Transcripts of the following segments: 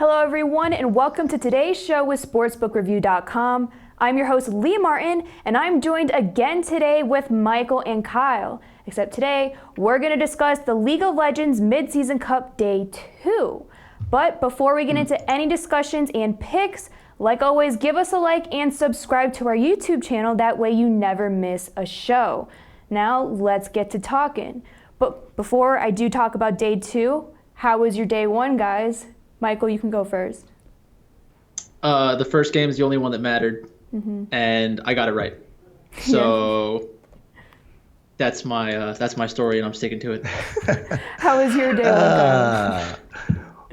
Hello everyone and welcome to today's show with sportsbookreview.com. I'm your host Lee Martin and I'm joined again today with Michael and Kyle. Except today we're going to discuss the League of Legends Mid-Season Cup Day 2. But before we get into any discussions and picks, like always, give us a like and subscribe to our YouTube channel. That way you never miss a show. Now let's get to talking. But before I do talk about Day 2, how was your Day 1, guys? Michael, you can go first. The first game is the only one that mattered, and I got it right. So that's my story, and I'm sticking to it. How was your Day 1, Kyle?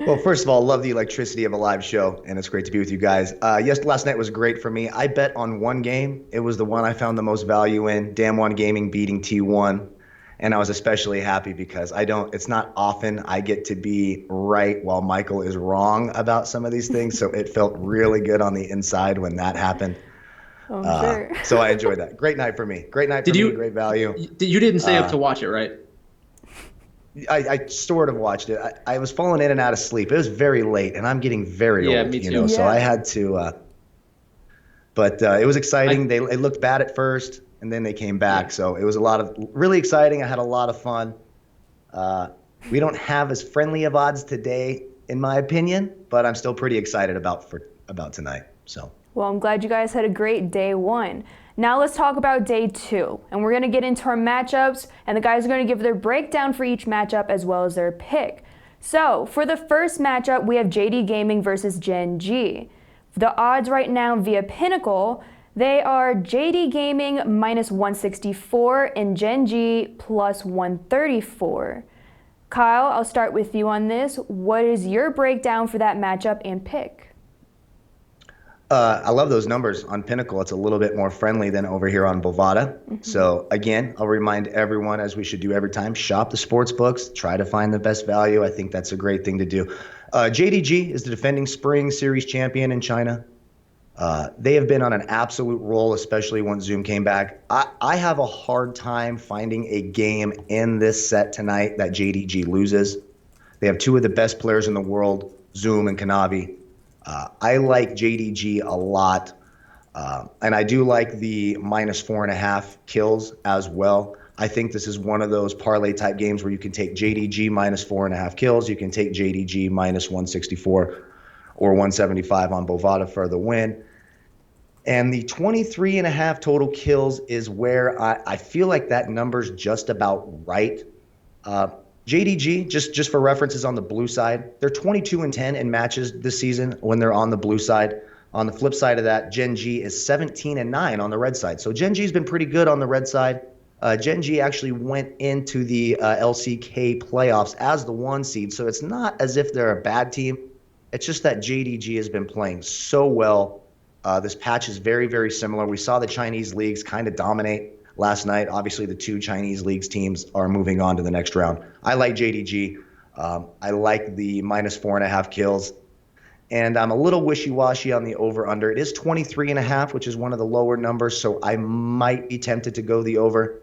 Well, first of all, love the electricity of a live show, and it's great to be with you guys. Last night was great for me. I bet on one game. It was the one I found the most value in, Damwon Gaming beating T1. And I was especially happy because it's not often I get to be right while Michael is wrong about some of these things. So it felt really good on the inside when that happened. Oh, sure. So I enjoyed that. Great night for me. Great night for me, great value. You didn't stay up to watch it, right? I sort of watched it. I was falling in and out of sleep. It was very late, and I'm getting very old. Me too. So I had to. But it was exciting. It looked bad at first. And then they came back, so it was really exciting. I had a lot of fun. We don't have as friendly of odds today, in my opinion, but I'm still pretty excited about tonight. So. Well, I'm glad you guys had a great Day 1. Now let's talk about Day 2, and we're going to get into our matchups, and the guys are going to give their breakdown for each matchup as well as their pick. So for the first matchup, we have JD Gaming versus Gen.G. The odds right now via Pinnacle. They are JD Gaming minus 164 and Gen.G plus 134. Kyle, I'll start with you on this. What is your breakdown for that matchup and pick? I love those numbers on Pinnacle. It's a little bit more friendly than over here on Bovada. So again, I'll remind everyone, as we should do every time, shop the sports books, try to find the best value. I think that's a great thing to do. JDG is the defending Spring Series champion in China. They have been on an absolute roll, especially once Zoom came back. I have a hard time finding a game in this set tonight that JDG loses. They have two of the best players in the world, Zoom and Kanavi. I like JDG a lot, and I do like the minus 4.5 kills as well. I think this is one of those parlay type games where you can take JDG minus 4.5 kills. You can take JDG minus 164 or 175 on Bovada for the win. And the 23.5 total kills is where I feel like that number's just about right. JDG, just for references on the blue side, they're 22-10 in matches this season when they're on the blue side. On the flip side of that, Gen.G is 17-9 on the red side. So Gen.G's been pretty good on the red side. Gen.G actually went into the LCK playoffs as the 1 seed, so it's not as if they're a bad team. It's just that JDG has been playing so well. This patch is very, very similar. We saw the Chinese leagues kind of dominate last night. Obviously, the 2 Chinese leagues teams are moving on to the next round. I like JDG. I like the minus 4.5 kills. And I'm a little wishy-washy on the over-under. It is 23.5, which is one of the lower numbers, so I might be tempted to go the over.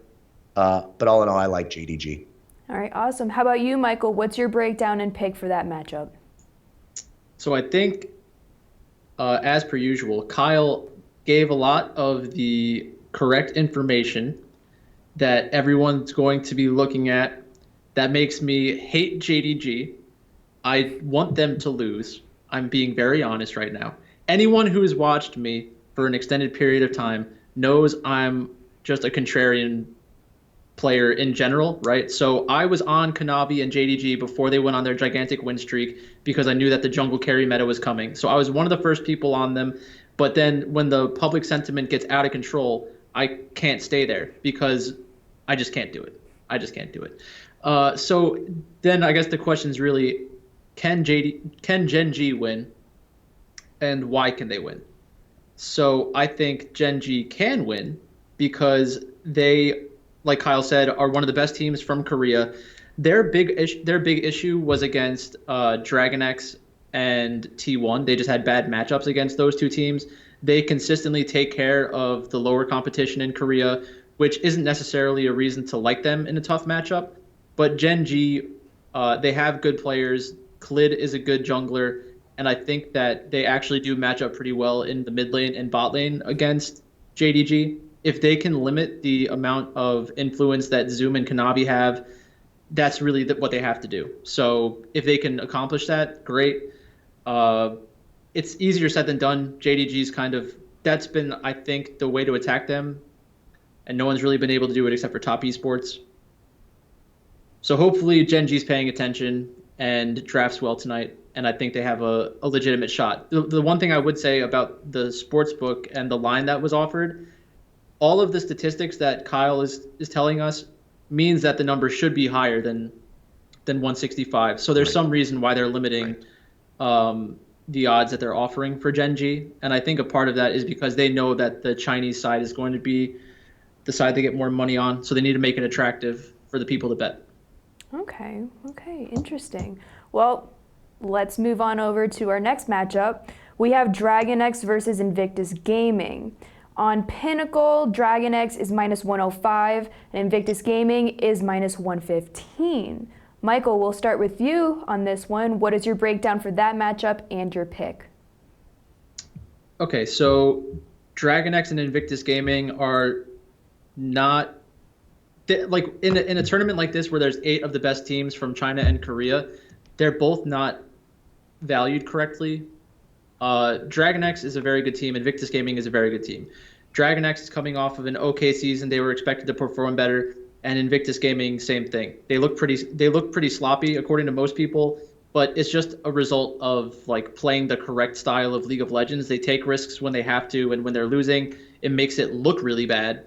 But all in all, I like JDG. All right, awesome. How about you, Michael? What's your breakdown and pick for that matchup? So I think, as per usual, Kyle gave a lot of the correct information that everyone's going to be looking at. That makes me hate JDG. I want them to lose. I'm being very honest right now. Anyone who has watched me for an extended period of time knows I'm just a contrarian player in general, right? So I was on Kanavi and JDG before they went on their gigantic win streak because I knew that the jungle carry meta was coming. So I was one of the first people on them. But then when the public sentiment gets out of control, I can't stay there because I just can't do it. So then I guess the question is really, can Gen.G win, and why can they win? So I think Gen.G can win because they, like Kyle said, are one of the best teams from Korea. Their big issue was against DragonX and T1. They just had bad matchups against those 2 teams. They consistently take care of the lower competition in Korea, which isn't necessarily a reason to like them in a tough matchup. But Gen.G, they have good players. Klid is a good jungler. and I think that they actually do match up pretty well in the mid lane and bot lane against JDG. If they can limit the amount of influence that Zoom and Kanabi have, that's really what they have to do. So if they can accomplish that, great. It's easier said than done. JDG's that's been, I think, the way to attack them, and no one's really been able to do it except for top esports. So hopefully Gen.G's paying attention and drafts well tonight, and I think they have a legitimate shot. The one thing I would say about the sports book and the line that was offered, all of the statistics that Kyle is telling us means that the number should be higher than 165. So there's some reason why they're limiting the odds that they're offering for Gen.G. And I think a part of that is because they know that the Chinese side is going to be the side they get more money on. So they need to make it attractive for the people to bet. Okay, interesting. Well, let's move on over to our next matchup. We have DragonX versus Invictus Gaming. On Pinnacle, DragonX is -105, and Invictus Gaming is -115. Michael, we'll start with you on this one. What is your breakdown for that matchup and your pick? Okay, so DragonX and Invictus Gaming are not like in a tournament like this where there's 8 of the best teams from China and Korea. They're both not valued correctly. DragonX is a very good team. Invictus Gaming is a very good team. DragonX is coming off of an okay season. They were expected to perform better. And Invictus Gaming, same thing. They look pretty sloppy according to most people, but it's just a result of like playing the correct style of League of Legends. They take risks when they have to, and when they're losing, it makes it look really bad.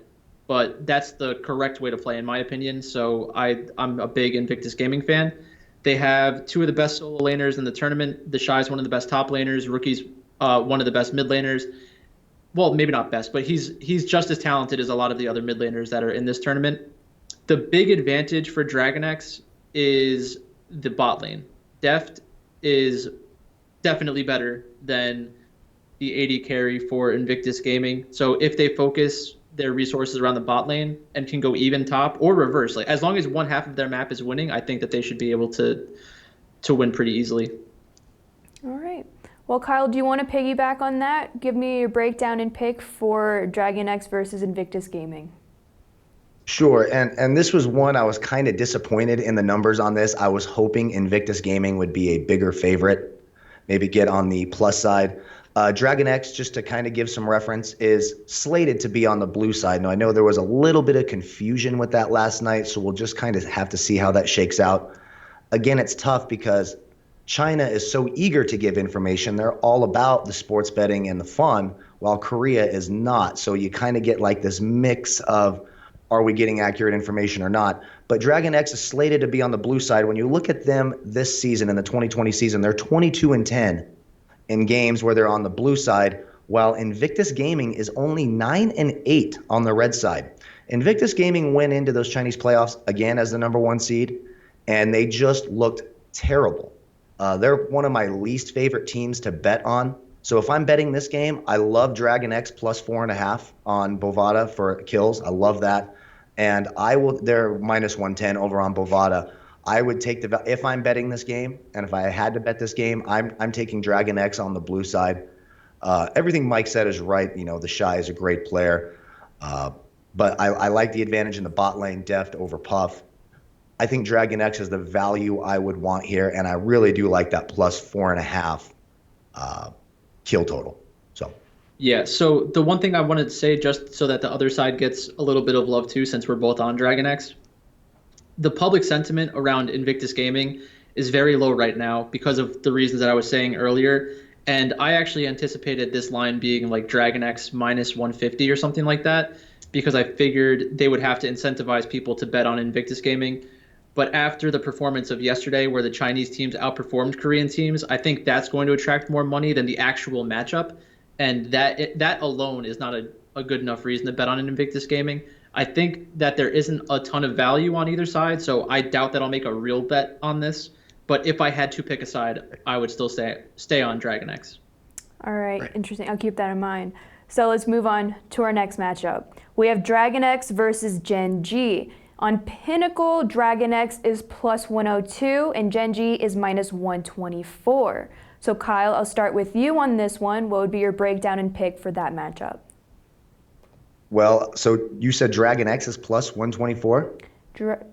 But that's the correct way to play, in my opinion. So I'm a big Invictus Gaming fan. They have 2 of the best solo laners in the tournament. The Shy is one of the best top laners. Rookie's one of the best mid laners. Well, maybe not best, but he's just as talented as a lot of the other mid laners that are in this tournament. The big advantage for DragonX is the bot lane. Deft is definitely better than the AD carry for Invictus Gaming. So if they focus their resources around the bot lane and can go even top or reverse, like as long as one half of their map is winning, I think that they should be able to win pretty easily. All right. Well, Kyle, do you want to piggyback on that? Give me your breakdown and pick for DragonX versus Invictus Gaming. Sure, and this was one I was kind of disappointed in the numbers on this. I was hoping Invictus Gaming would be a bigger favorite, maybe get on the plus side. DragonX, just to kind of give some reference, is slated to be on the blue side. Now, I know there was a little bit of confusion with that last night, so we'll just kind of have to see how that shakes out. Again, it's tough because China is so eager to give information. They're all about the sports betting and the fun, while Korea is not. So you kind of get like this mix of, are we getting accurate information or not? But DragonX is slated to be on the blue side. When you look at them this season, in the 2020 season, they're 22-10 in games where they're on the blue side, while Invictus Gaming is only 9-8 on the red side. Invictus Gaming went into those Chinese playoffs again as the #1 seed, and they just looked terrible. They're one of my least favorite teams to bet on. So if I'm betting this game, I love DragonX plus 4.5 on Bovada for kills. I love that. And they're -110 over on Bovada. I would take if I'm betting this game, and if I had to bet this game, I'm taking DragonX on the blue side. Everything Mike said is right. You know, the Shy is a great player. But I like the advantage in the bot lane, Deft over Puff. I think DragonX is the value I would want here, and I really do like that plus 4.5 kill total. So. Yeah, so the one thing I wanted to say, just so that the other side gets a little bit of love too, since we're both on DragonX, the public sentiment around Invictus Gaming is very low right now because of the reasons that I was saying earlier. And I actually anticipated this line being like DragonX -150 or something like that, because I figured they would have to incentivize people to bet on Invictus Gaming. But after the performance of yesterday, where the Chinese teams outperformed Korean teams, I think that's going to attract more money than the actual matchup. And that alone is not a good enough reason to bet on an Invictus Gaming. I think that there isn't a ton of value on either side, so I doubt that I'll make a real bet on this. But if I had to pick a side, I would still stay on DragonX. All right, interesting. I'll keep that in mind. So let's move on to our next matchup. We have DragonX versus Gen.G. On Pinnacle, DragonX is +102 and Gen.G is -124. So Kyle, I'll start with you on this one. What would be your breakdown and pick for that matchup? Well, so you said DragonX is plus 124?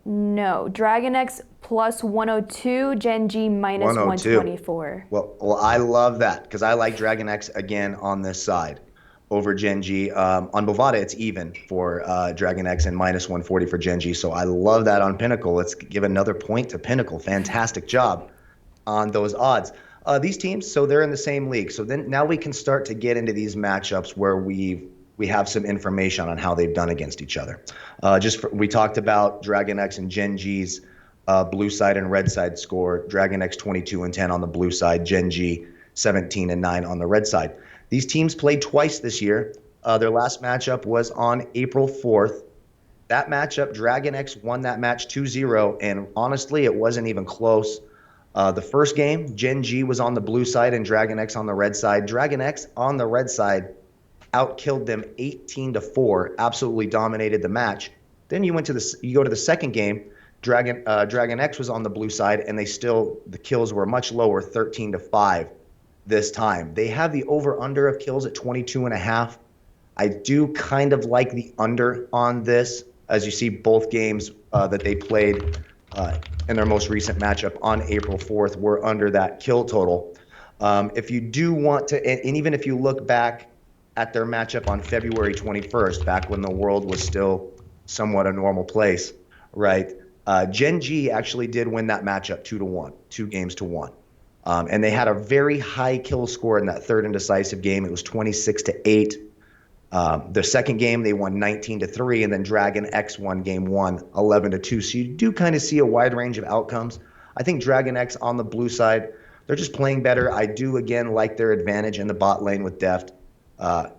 No, DragonX plus 102, Gen.G minus 102. 124. Well, I love that because I like DragonX again on this side over Gen.G. On Bovada, it's even for DragonX and minus 140 for Gen.G. So I love that on Pinnacle. Let's give another point to Pinnacle. Fantastic job on those odds. These teams, so they're in the same league. So then now we can start to get into these matchups where we have some information on how they've done against each other. We talked about DragonX and Gen.G's blue side and red side score. DragonX 22-10 on the blue side, Gen.G 17-9 on the red side. These teams played twice this year. Their last matchup was on April 4th. That matchup, DragonX won that match 2-0, and honestly, it wasn't even close. The first game, Gen.G was on the blue side and DragonX on the red side. DragonX on the red side outkilled them 18-4, absolutely dominated the match. Then you go to the second game, DragonX was on the blue side, and the kills were much lower, 13-5 this time. They have the over-under of kills at 22.5. I do kind of like the under on this, as you see both games that they played in their most recent matchup on April 4th were under that kill total. If you do want to, and even if you look back at their matchup on February 21st, back when the world was still somewhat a normal place, right? Gen.G actually did win that matchup 2-1, 2-1. And they had a very high kill score in that third and decisive game. It was 26-8. The second game, they won 19-3, and then DragonX won game 1, 11-2. So you do kind of see a wide range of outcomes. I think DragonX on the blue side, they're just playing better. I do, again, like their advantage in the bot lane with Deft.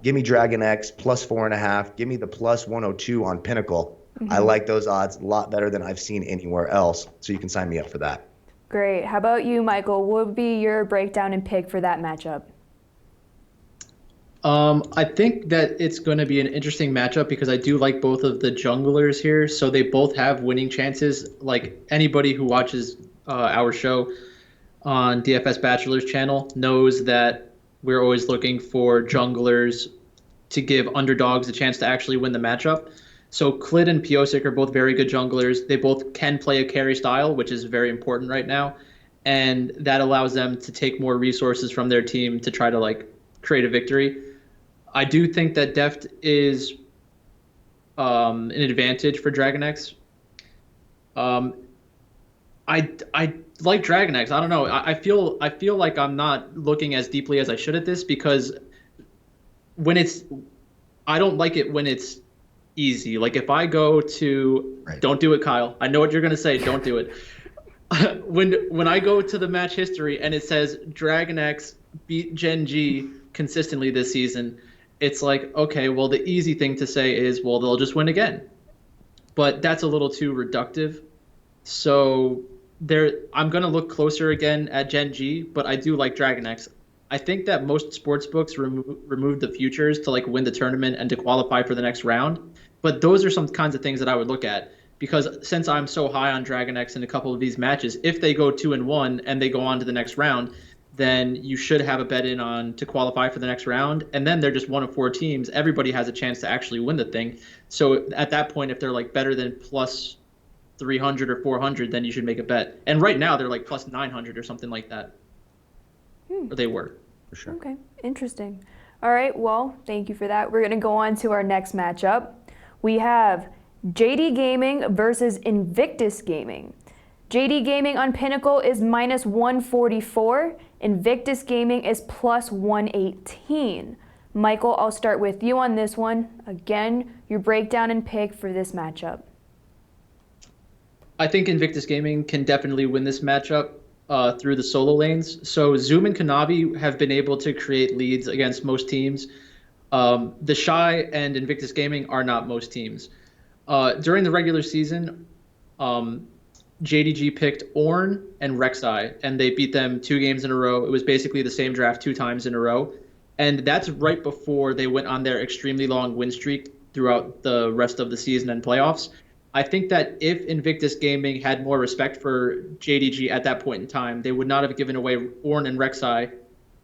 Give me DragonX plus 4.5. Give me the plus 102 on Pinnacle. Mm-hmm. I like those odds a lot better than I've seen anywhere else. So you can sign me up for that. Great. How about you, Michael? What would be your breakdown and pick for that matchup? I think that it's going to be an interesting matchup because I do like both of the junglers here. So they both have winning chances. Like anybody who watches our show on DFS Bachelor's channel knows that we're always looking for junglers to give underdogs a chance to actually win the matchup. So Klid and Piosik are both very good junglers. They both can play a carry style, which is very important right now. And that allows them to take more resources from their team to try to create a victory. I do think that Deft is an advantage for DragonX. I like DragonX. I don't know. I feel like I'm not looking as deeply as I should at this because I don't like it when it's easy. Like if I go to Don't do it, Kyle. I know what you're gonna say. Don't do it. When I go to the match history and it says DragonX beat Gen.G consistently this season, it's like, okay, well, the easy thing to say is, well, they'll just win again. But that's a little too reductive. So I'm going to look closer again at Gen.G, but I do like DragonX. I think that most sports books remove the futures to win the tournament and to qualify for the next round. But those are some kinds of things that I would look at. Because since I'm so high on DragonX in a couple of these matches, if they go 2-1 and they go on to the next round, then you should have a bet in on to qualify for the next round. And then they're just one of 4 teams. Everybody has a chance to actually win the thing. So at that point, if they're better than plus 300 or 400, then you should make a bet. And right now they're plus 900 or something like that. Or they were. For sure. Okay, interesting. All right, well, thank you for that. We're going to go on to our next matchup. We have JD Gaming versus Invictus Gaming. JD Gaming on Pinnacle is minus 144. Invictus Gaming is plus 118. Michael, I'll start with you on this one. Again, your breakdown and pick for this matchup. I think Invictus Gaming can definitely win this matchup through the solo lanes. So Zoom and Kanavi have been able to create leads against most teams. The Shy and Invictus Gaming are not most teams. During the regular season, JDG picked Ornn and Rek'Sai, and they beat them 2 games in a row. It was basically the same draft 2 times in a row. And that's right before they went on their extremely long win streak throughout the rest of the season and playoffs. I think that if Invictus Gaming had more respect for JDG at that point in time, they would not have given away Ornn and Rek'Sai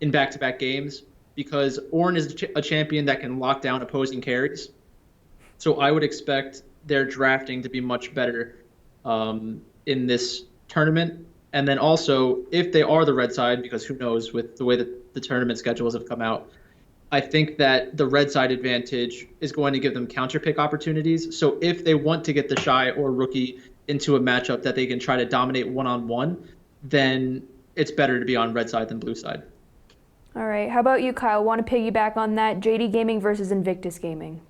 in back-to-back games, because Ornn is a champion that can lock down opposing carries. So I would expect their drafting to be much better in this tournament. And then also, if they are the red side, because who knows with the way that the tournament schedules have come out, I think that the red side advantage is going to give them counter pick opportunities. So if they want to get the Shy or Rookie into a matchup that they can try to dominate one-on-one, then it's better to be on red side than blue side. All right. How about you, Kyle? Want to piggyback on that? JD Gaming versus Invictus Gaming.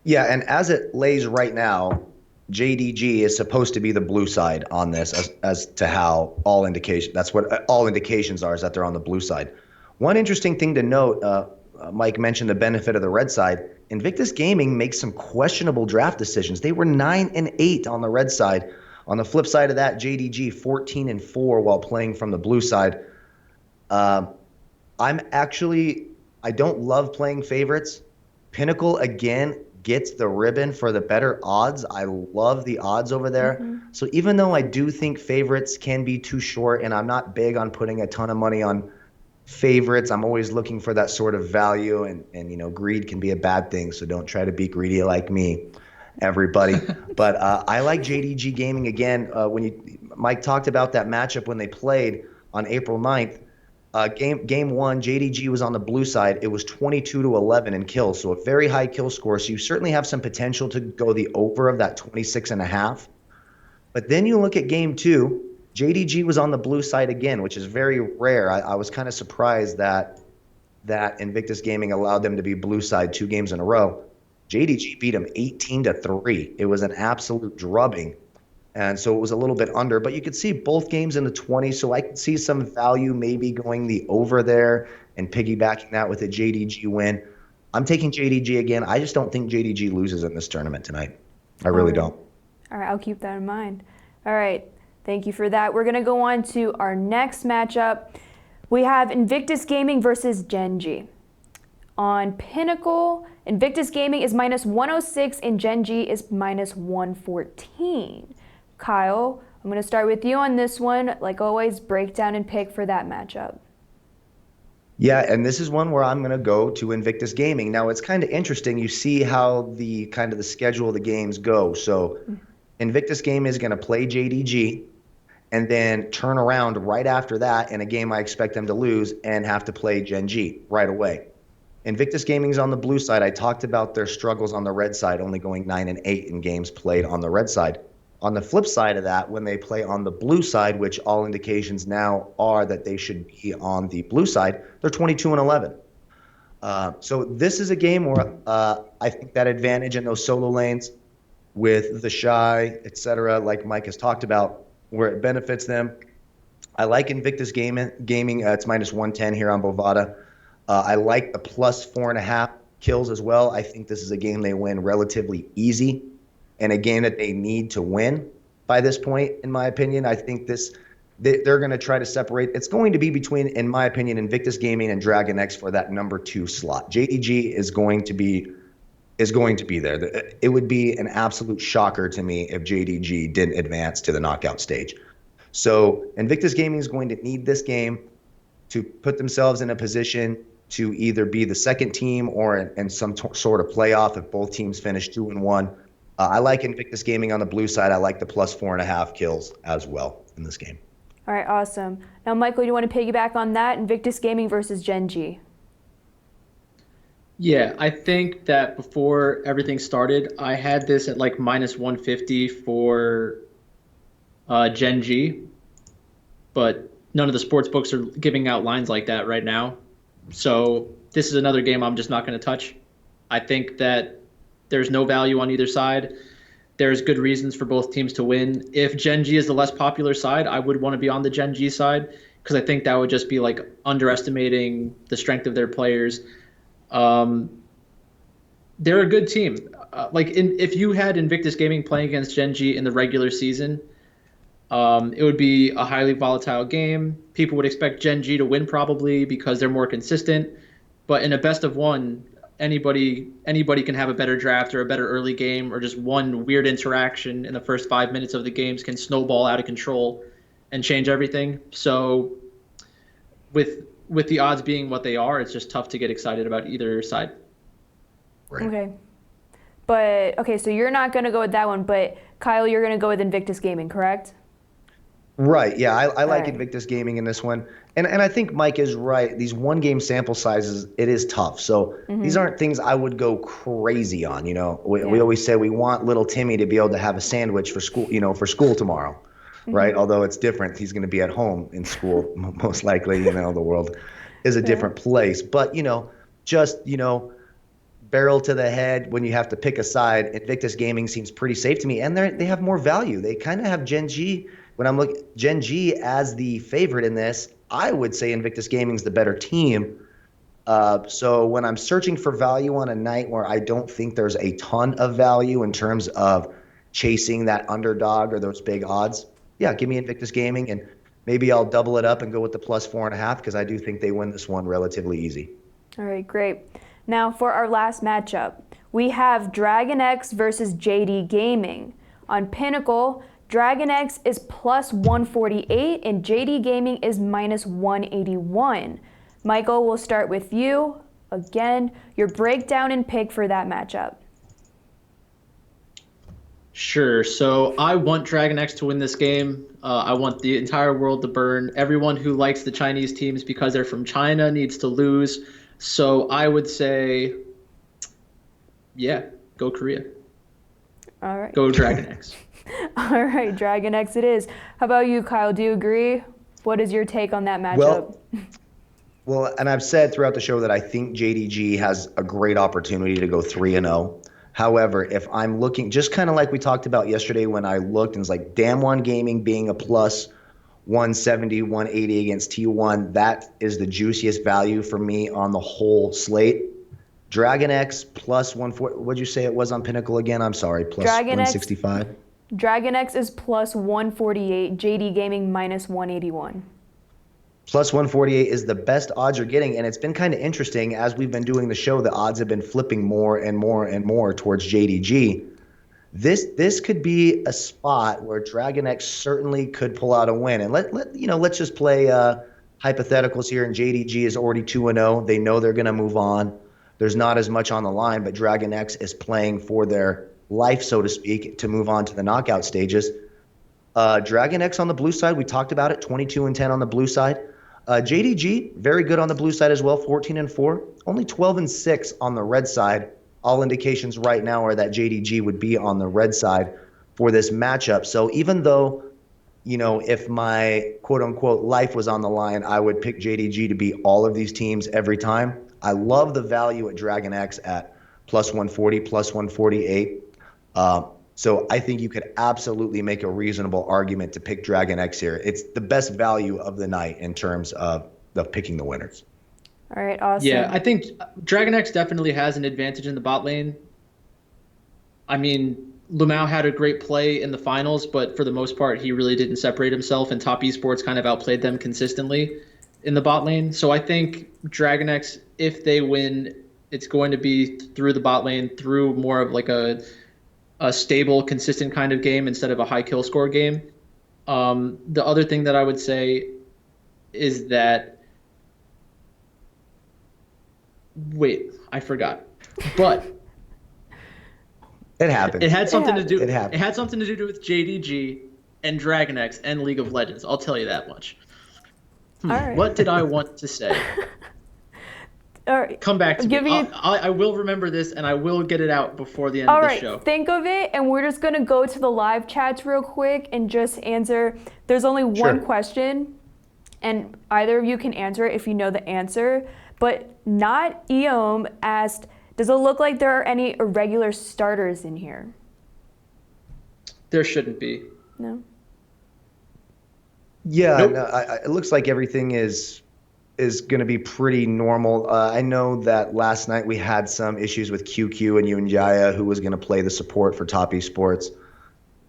Yeah, and as it lays right now, JDG is supposed to be the blue side on this, as to how that's what all indications are, is that they're on the blue side. One interesting thing to note, Mike mentioned the benefit of the red side. Invictus Gaming makes some questionable draft decisions. They were 9-8 on the red side. On the flip side of that, JDG 14-4 while playing from the blue side. I don't love playing favorites. Pinnacle, again, gets the ribbon for the better odds. I love the odds over there. Mm-hmm. So even though I do think favorites can be too short, and I'm not big on putting a ton of money on favorites, I'm always looking for that sort of value, and greed can be a bad thing, so don't try to be greedy like me, everybody. But I like JDG Gaming again. Mike talked about that matchup when they played on April 9th. Game one, JDG was on the blue side. It was 22-11 in kills, so a very high kill score. So you certainly have some potential to go the over of that 26.5. But then you look at game two, JDG was on the blue side again, which is very rare. I was kind of surprised that Invictus Gaming allowed them to be blue side 2 games in a row. JDG beat them 18-3. It was an absolute drubbing. And so it was a little bit under, but you could see both games in the 20s, so I could see some value maybe going the over there and piggybacking that with a JDG win. I'm taking JDG again. I just don't think JDG loses in this tournament tonight. I really don't. All right, I'll keep that in mind. All right, thank you for that. We're going to go on to our next matchup. We have Invictus Gaming versus Gen.G. On Pinnacle, Invictus Gaming is -106 and Gen.G is -114. Kyle, I'm going to start with you on this one. Like always, breakdown and pick for that matchup. Yeah, and this is one where I'm going to go to Invictus Gaming. Now, it's kind of interesting. You see how the schedule of the games go. So Invictus Gaming is going to play JDG and then turn around right after that in a game I expect them to lose and have to play Gen.G right away. Invictus Gaming is on the blue side. I talked about their struggles on the red side, only going 9-8 in games played on the red side. On the flip side of that, when they play on the blue side, which all indications now are that they should be on the blue side, they're 22-11. So this is a game where I think that advantage in those solo lanes with the Shy, etc., like Mike has talked about, where it benefits them. I like Invictus Gaming. It's -110 here on Bovada. I like the +4.5 kills as well. I think this is a game they win relatively easy, and a game that they need to win by this point, in my opinion. I think they're going to try to separate. It's going to be between, in my opinion, Invictus Gaming and DragonX for that number 2 slot. JDG is going to be there. It would be an absolute shocker to me if JDG didn't advance to the knockout stage. So Invictus Gaming is going to need this game to put themselves in a position to either be the second team or in some sort of playoff if both teams finish 2-1. I like Invictus Gaming on the blue side. I like the +4.5 kills as well in this game. All right, awesome. Now, Michael, you want to piggyback on that? Invictus Gaming versus Gen.G. Yeah, I think that before everything started, I had this at like -150 for Gen.G, but none of the sports books are giving out lines like that right now. So this is another game I'm just not going to touch. I think that there's no value on either side. There's good reasons for both teams to win. If Gen.G is the less popular side, I would want to be on the Gen.G side because I think that would just be like underestimating the strength of their players. They're a good team. If you had Invictus Gaming playing against Gen.G in the regular season, it would be a highly volatile game. People would expect Gen.G to win probably because they're more consistent. But in a best of one, anybody can have a better draft or a better early game, or just one weird interaction in the first 5 minutes of the games can snowball out of control and change everything. So with the odds being what they are, it's just tough to get excited about either side. Right. Okay. But, okay, so you're not going to go with that one, but Kyle, you're going to go with Invictus Gaming, correct? Right. Yeah, I like right. Invictus Gaming in this one. And I think Mike is right. These one game sample sizes, it is tough. So these aren't things I would go crazy on. You know, we always say we want little Timmy to be able to have a sandwich for school, for school tomorrow. Right. Although it's different. He's going to be at home in school, most likely. The world is a different place. But, barrel to the head when you have to pick a side. Invictus Gaming seems pretty safe to me. And they have more value. They kind of have Gen.G. When I'm looking Gen.G as the favorite in this, I would say Invictus Gaming's the better team. So when I'm searching for value on a night where I don't think there's a ton of value in terms of chasing that underdog or those big odds, yeah, give me Invictus Gaming, and maybe I'll double it up and go with the +4.5 because I do think they win this one relatively easy. All right, great. Now for our last matchup, we have DragonX versus JD Gaming. On Pinnacle, DragonX is +148 and JD Gaming is -181. Michael, we'll start with you. Again, your breakdown and pick for that matchup. Sure. So I want DragonX to win this game. I want the entire world to burn. Everyone who likes the Chinese teams because they're from China needs to lose. So I would say, yeah, go Korea. All right. Go DragonX. All right, DragonX it is. How about you, Kyle? Do you agree? What is your take on that matchup? Well, and I've said throughout the show that I think JDG has a great opportunity to go 3-0. However, if I'm looking, just kind of like we talked about yesterday when I looked and was like, Damn One Gaming being a +170, 180 against T1, that is the juiciest value for me on the whole slate. DragonX +140. What'd you say it was on Pinnacle again? I'm sorry, +165. DragonX is +148. JD Gaming -181. +148 is the best odds you're getting, and it's been kind of interesting as we've been doing the show. The odds have been flipping more and more and more towards JDG. This could be a spot where DragonX certainly could pull out a win. And let's just play hypotheticals here. And JDG is already 2-0. They know they're going to move on. There's not as much on the line, but DragonX is playing for their life, so to speak, to move on to the knockout stages. DragonX on the blue side, we talked about it, 22-10 on the blue side. JDG, very good on the blue side as well, 14-4. Only 12-6 on the red side. All indications right now are that JDG would be on the red side for this matchup. So even though, if my quote-unquote life was on the line, I would pick JDG to beat all of these teams every time. I love the value at DragonX at +140, +148. So I think you could absolutely make a reasonable argument to pick DragonX here. It's the best value of the night in terms of picking the winners. All right, awesome. Yeah, I think DragonX definitely has an advantage in the bot lane. I mean, Lumao had a great play in the finals, but for the most part, he really didn't separate himself, and Top Esports kind of outplayed them consistently in the bot lane. So I think DragonX, if they win, it's going to be through the bot lane, through more of like a stable, consistent kind of game instead of a high kill score game. The other thing that I would say is that, wait, I forgot. But it happened. It had something to do. It happened. It had something to do with JDG and DragonX and League of Legends. I'll tell you that much. All right. What did I want to say? All right. Come back to me. I will remember this, and I will get it out before the end of the show. All right, think of it, and we're just going to go to the live chats real quick and just answer. There's only one question, and either of you can answer it if you know the answer, but not Eom asked, does it look like there are any irregular starters in here? There shouldn't be. No? Yeah, Nope. no, it looks like everything is going to be pretty normal. I know that last night we had some issues with QQ and Yunjaya, who was going to play the support for Top Esports.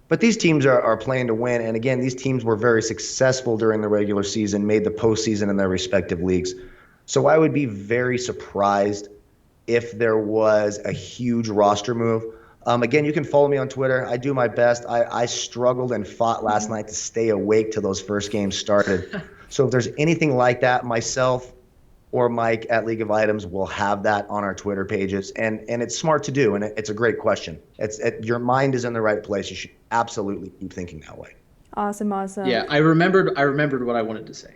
But these teams are playing to win. And again, these teams were very successful during the regular season, made the postseason in their respective leagues. So I would be very surprised if there was a huge roster move. Again, you can follow me on Twitter. I do my best. I struggled and fought last night to stay awake till those first games started. So if there's anything like that, myself or Mike at League of Items will have that on our Twitter pages. And it's smart to do, and it's a great question. Your mind is in the right place. You should absolutely keep thinking that way. Awesome. Yeah, I remembered what I wanted to say.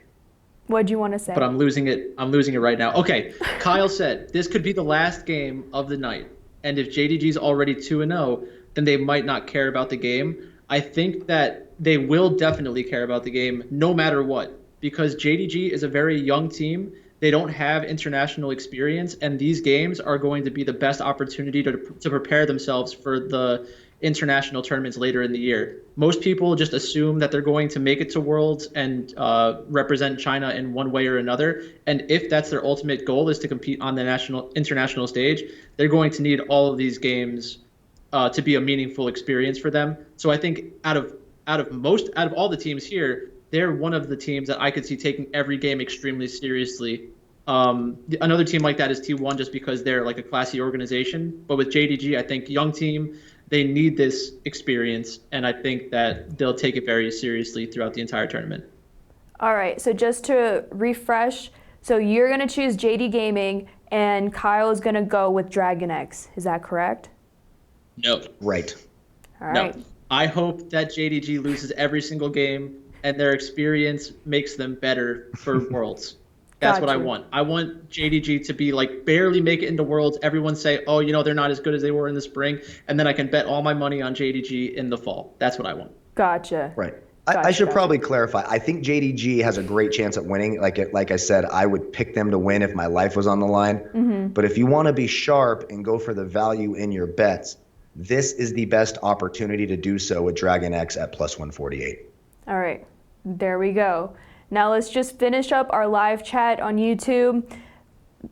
What'd you want to say? But I'm losing it right now. Okay, Kyle said this could be the last game of the night. And if JDG's already 2-0, then they might not care about the game. I think that they will definitely care about the game no matter what, because JDG is a very young team. They don't have international experience, and these games are going to be the best opportunity to prepare themselves for the international tournaments later in the year. Most people just assume that they're going to make it to Worlds and represent China in one way or another. And if that's their ultimate goal, is to compete on the international stage, they're going to need all of these games to be a meaningful experience for them. So I think out of all the teams here, they're one of the teams that I could see taking every game extremely seriously. Another team like that is T1, just because they're like a classy organization. But with JDG, I think young team, they need this experience, and I think that they'll take it very seriously throughout the entire tournament. All right, so just to refresh, so you're going to choose JD Gaming, and Kyle is going to go with DragonX. Is that correct? No. Right. All right. No. I hope that JDG loses every single game, and their experience makes them better for Worlds. That's what I want. I want JDG to be like barely make it into Worlds. Everyone say, oh, they're not as good as they were in the spring. And then I can bet all my money on JDG in the fall. That's what I want. Gotcha. Right. I should probably clarify. I think JDG has a great chance at winning. Like I said, I would pick them to win if my life was on the line. Mm-hmm. But if you want to be sharp and go for the value in your bets, this is the best opportunity to do so with DragonX at plus 148. All right. There we go. Now let's just finish up our live chat on YouTube.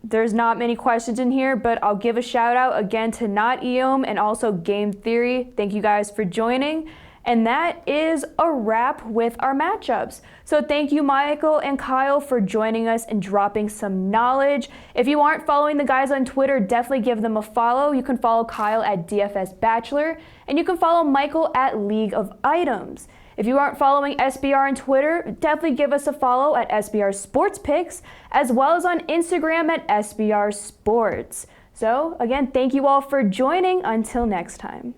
There's not many questions in here, but I'll give a shout out again to Not Eom and also Game Theory. Thank you guys for joining. And that is a wrap with our matchups. So thank you, Michael and Kyle, for joining us and dropping some knowledge. If you aren't following the guys on Twitter, definitely give them a follow. You can follow Kyle at DFS Bachelor, and you can follow Michael at League of Items. If you aren't following SBR on Twitter, definitely give us a follow at SBR Sports Picks, as well as on Instagram at SBR Sports. So again, thank you all for joining. Until next time.